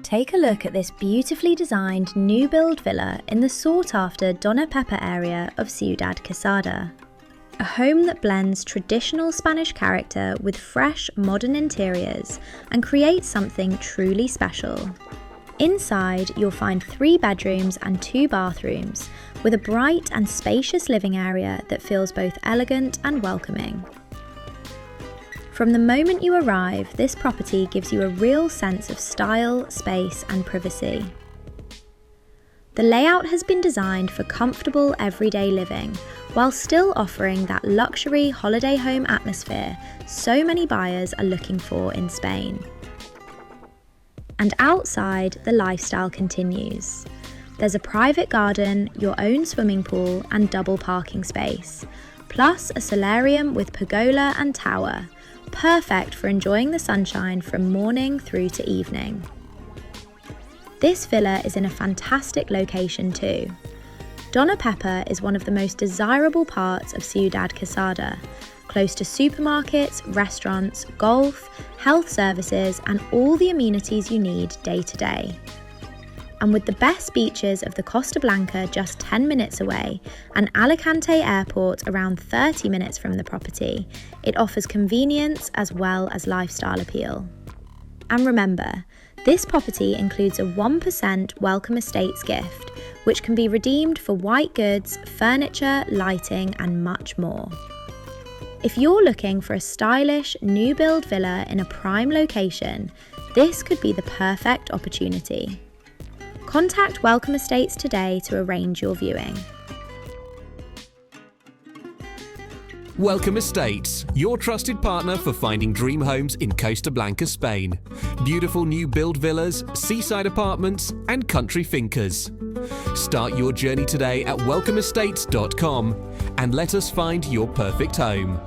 Take a look at this beautifully designed new build villa in the sought-after Doña Pepa area of Ciudad Quesada. A home that blends traditional Spanish character with fresh modern interiors and creates something truly special. Inside, you'll find 3 bedrooms and 2 bathrooms, with a bright and spacious living area that feels both elegant and welcoming. From the moment you arrive, this property gives you a real sense of style, space, and privacy. The layout has been designed for comfortable everyday living, while still offering that luxury holiday home atmosphere so many buyers are looking for in Spain. And outside, the lifestyle continues. There's a private garden, your own swimming pool, and double parking space, plus a solarium with pergola and tower, perfect for enjoying the sunshine from morning through to evening. This villa is in a fantastic location too. Doña Pepa is one of the most desirable parts of Ciudad Quesada, close to supermarkets, restaurants, golf, health services, and all the amenities you need day to day. And with the best beaches of the Costa Blanca just 10 minutes away and Alicante Airport around 30 minutes from the property, it offers convenience as well as lifestyle appeal. And remember, this property includes a 1% Welcome Estates gift, which can be redeemed for white goods, furniture, lighting, and much more. If you're looking for a stylish, new build villa in a prime location, this could be the perfect opportunity. Contact Welcome Estates today to arrange your viewing. Welcome Estates, your trusted partner for finding dream homes in Costa Blanca, Spain. Beautiful new build villas, seaside apartments, and country fincas. Start your journey today at welcomeestates.com and let us find your perfect home.